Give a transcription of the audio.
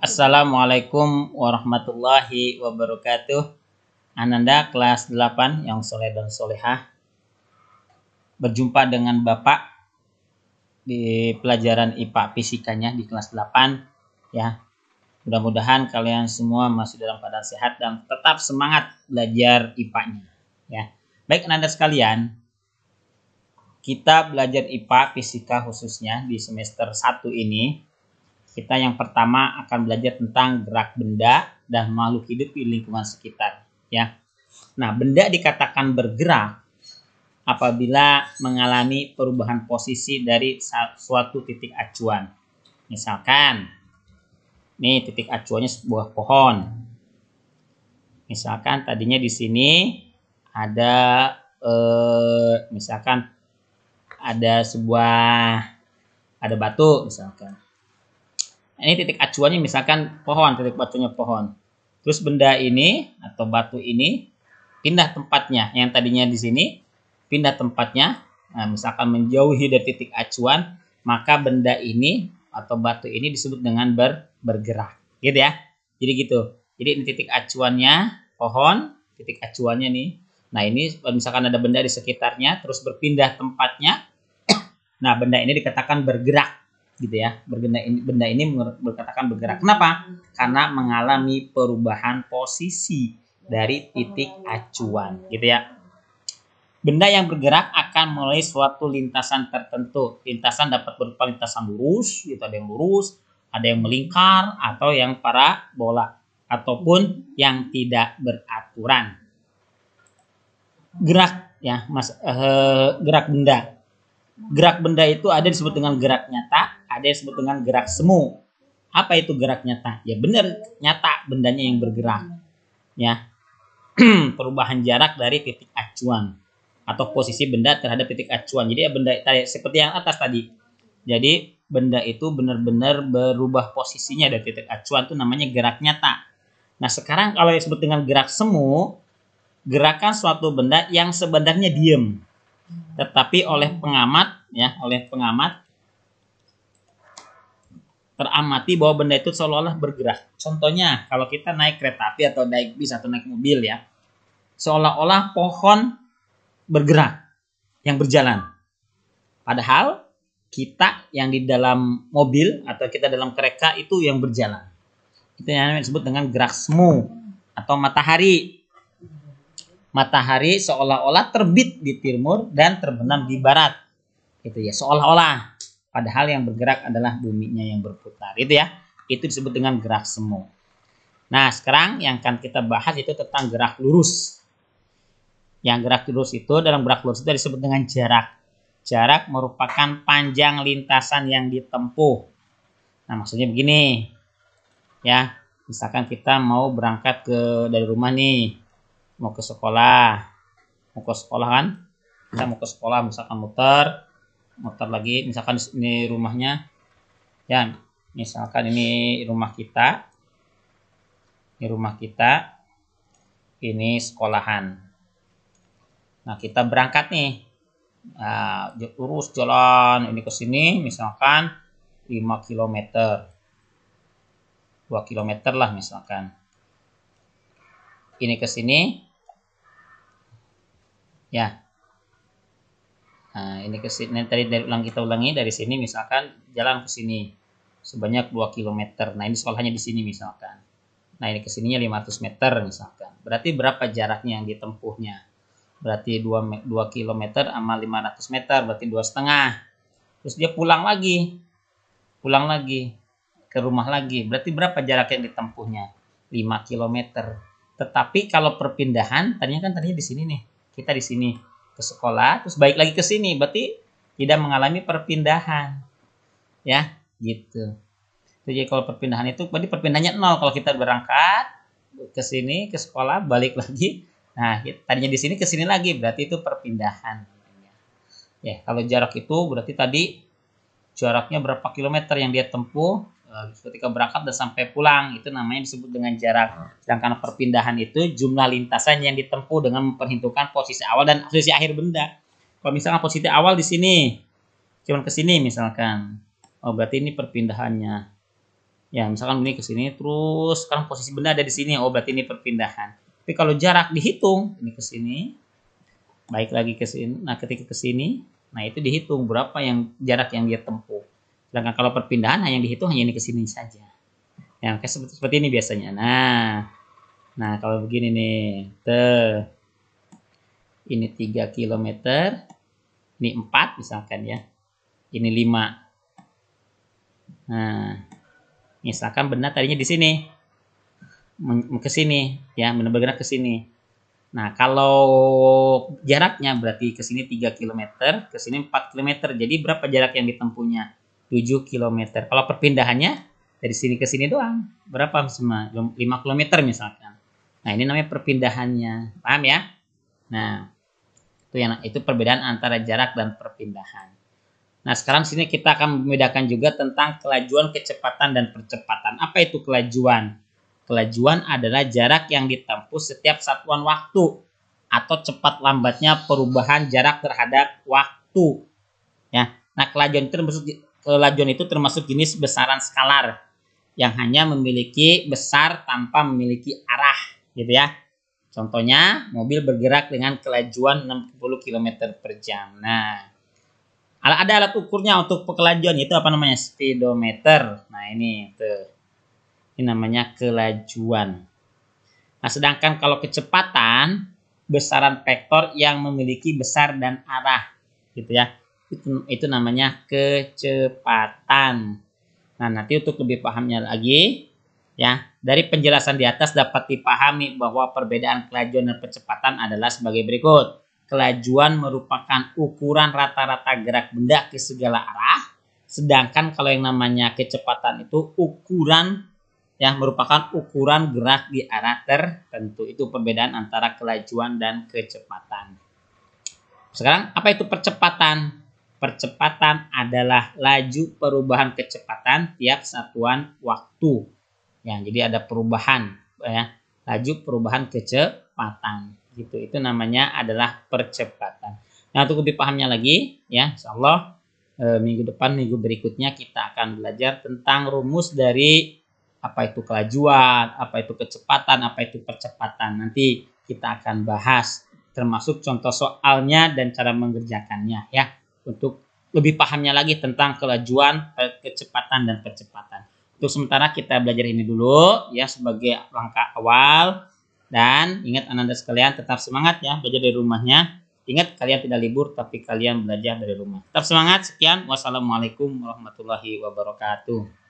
Assalamualaikum warahmatullahi wabarakatuh. Ananda kelas 8 yang soleh dan solehah. Berjumpa dengan Bapak di pelajaran IPA fisikanya di kelas 8 ya. Mudah-mudahan kalian semua masih dalam keadaan sehat dan tetap semangat belajar IPA-nya ya. Baik Ananda sekalian, kita belajar IPA fisika khususnya di semester 1 ini. Kita yang pertama akan belajar tentang gerak benda dan makhluk hidup di lingkungan sekitar ya. Nah, benda dikatakan bergerak apabila mengalami perubahan posisi dari suatu titik acuan. Misalkan nih titik acuannya sebuah pohon. Misalkan tadinya di sini ada misalkan ada batu misalkan. Ini titik acuannya misalkan pohon, titik batunya pohon. Terus benda ini atau batu ini pindah tempatnya. Yang tadinya di sini pindah tempatnya. Nah, misalkan menjauhi dari titik acuan, maka benda ini atau batu ini disebut dengan bergerak. Gitu ya. Jadi gitu. Jadi ini titik acuannya pohon, titik acuannya nih. Nah, ini misalkan ada benda di sekitarnya terus berpindah tempatnya. Nah, benda ini dikatakan bergerak. Gitu ya, benda ini berkatakan bergerak. Kenapa? Karena mengalami perubahan posisi dari titik acuan, gitu ya. Benda yang bergerak akan melalui suatu lintasan tertentu. Lintasan dapat berupa lintasan lurus, gitu, ada yang lurus, ada yang melingkar, atau yang parabola, ataupun yang tidak beraturan. Gerak ya, gerak benda. Gerak benda itu ada disebut dengan gerak nyata, ada yang disebut dengan gerak semu. Apa itu gerak nyata? Ya benar, nyata bendanya yang bergerak. Ya. Perubahan jarak dari titik acuan atau posisi benda terhadap titik acuan. Jadi ya benda seperti yang atas tadi. Jadi benda itu benar-benar berubah posisinya dari titik acuan, itu namanya gerak nyata. Nah, sekarang kalau disebut dengan gerak semu, gerakan suatu benda yang sebenarnya diam. Tetapi oleh pengamat teramati bahwa benda itu seolah-olah bergerak. Contohnya kalau kita naik kereta api atau naik bis atau naik mobil ya, seolah-olah pohon bergerak yang berjalan. Padahal kita yang di dalam mobil atau kita dalam kereta itu yang berjalan. Itu yang disebut dengan gerak semu atau matahari. Matahari seolah-olah terbit di timur dan terbenam di barat. Itu ya, seolah-olah. Padahal yang bergerak adalah buminya yang berputar. Itu ya. Itu disebut dengan gerak semu. Nah, sekarang yang akan kita bahas itu tentang gerak lurus. Yang gerak lurus itu, dalam gerak lurus itu disebut dengan jarak. Jarak merupakan panjang lintasan yang ditempuh. Nah, maksudnya begini. Ya, misalkan kita mau berangkat dari rumah nih. Mau ke sekolah kan, kita mau ke sekolah misalkan muter lagi, misalkan ini rumahnya ya, misalkan ini rumah kita, ini sekolahan. Nah, kita berangkat nih, nah, lurus jalan ini ke sini misalkan 5 km 2 km lah misalkan, ini ke sini ya. Nah, ini ke sini tadi kita ulangi dari sini misalkan jalan ke sini sebanyak 2 km. Nah, ini sekolahnya di sini misalkan. Nah, ini ke sininya 500 meter misalkan. Berarti berapa jaraknya yang ditempuhnya? Berarti 2 km sama 500 meter, berarti 2,5. Terus dia pulang lagi ke rumah lagi. Berarti berapa jarak yang ditempuhnya? 5 km. Tetapi kalau perpindahan, tadinya di sini nih. Kita di sini ke sekolah, terus balik lagi ke sini, berarti tidak mengalami perpindahan. Ya, gitu. Jadi kalau perpindahan itu berarti perpindahannya 0 kalau kita berangkat ke sini ke sekolah, balik lagi. Nah, tadinya di sini ke sini lagi, berarti itu perpindahan. Ya, kalau jarak itu berarti tadi jaraknya berapa kilometer yang dia tempuh ketika berangkat dan sampai pulang, itu namanya disebut dengan jarak. Sedangkan perpindahan itu jumlah lintasan yang ditempuh dengan memperhitungkan posisi awal dan posisi akhir benda. Kalau misalkan posisi awal di sini, cuman ke sini misalkan, oh berarti ini perpindahannya. Ya, misalkan ini ke sini terus sekarang posisi benda ada di sini. Oh, berarti ini perpindahan. Tapi kalau jarak dihitung, ini ke sini, baik lagi ke sini. Nah, ketika ke sini, nah itu dihitung berapa yang jarak yang dia tempuh. Sedangkan kalau perpindahan hanya dihitung hanya ini ke sini saja. Ya, kayak seperti ini biasanya. Nah kalau begini nih, ini 3 kilometer, ini 4 misalkan ya. Ini 5. Nah, misalkan benda tadinya di sini, ke sini ya, benda bergerak ke sini. Nah, kalau jaraknya berarti ke sini 3 kilometer, ke sini 4 kilometer. Jadi berapa jarak yang ditempuhnya? 7 kilometer. Kalau perpindahannya dari sini ke sini doang, berapa semua? 5 kilometer misalkan. Nah, ini namanya perpindahannya. Paham ya? Nah, itu perbedaan antara jarak dan perpindahan. Nah, sekarang sini kita akan membedakan juga tentang kelajuan, kecepatan, dan percepatan. Apa itu kelajuan? Kelajuan adalah jarak yang ditempuh setiap satuan waktu atau cepat lambatnya perubahan jarak terhadap waktu. Ya. Nah, kelajuan itu termasuk jenis besaran skalar yang hanya memiliki besar tanpa memiliki arah, gitu ya. Contohnya, mobil bergerak dengan kelajuan 60 km per jam. Nah, ada alat ukurnya untuk kelajuan, itu apa namanya? Speedometer. Nah, ini tuh. Ini namanya kelajuan. Nah, sedangkan kalau kecepatan, besaran vektor yang memiliki besar dan arah, gitu ya. Itu namanya kecepatan. Nah, nanti untuk lebih pahamnya lagi, ya, dari penjelasan di atas dapat dipahami bahwa perbedaan kelajuan dan kecepatan adalah sebagai berikut. Kelajuan merupakan ukuran rata-rata gerak benda ke segala arah, sedangkan kalau yang namanya kecepatan itu merupakan ukuran gerak di arah tertentu. Itu perbedaan antara kelajuan dan kecepatan. Sekarang apa itu percepatan? Percepatan adalah laju perubahan kecepatan tiap satuan waktu. Ya, jadi ada perubahan ya, laju perubahan kecepatan. Gitu. Itu namanya adalah percepatan. Nah, untuk lebih pahamnya lagi ya, insyaallah minggu depan, minggu berikutnya kita akan belajar tentang rumus dari apa itu kelajuan, apa itu kecepatan, apa itu percepatan. Nanti kita akan bahas termasuk contoh soalnya dan cara mengerjakannya ya, untuk lebih pahamnya lagi tentang kelajuan, kecepatan dan percepatan. Untuk sementara kita belajar ini dulu ya sebagai langkah awal, dan ingat Ananda sekalian tetap semangat ya belajar dari rumahnya. Ingat kalian tidak libur tapi kalian belajar dari rumah. Tetap semangat. Sekian. Wassalamualaikum warahmatullahi wabarakatuh.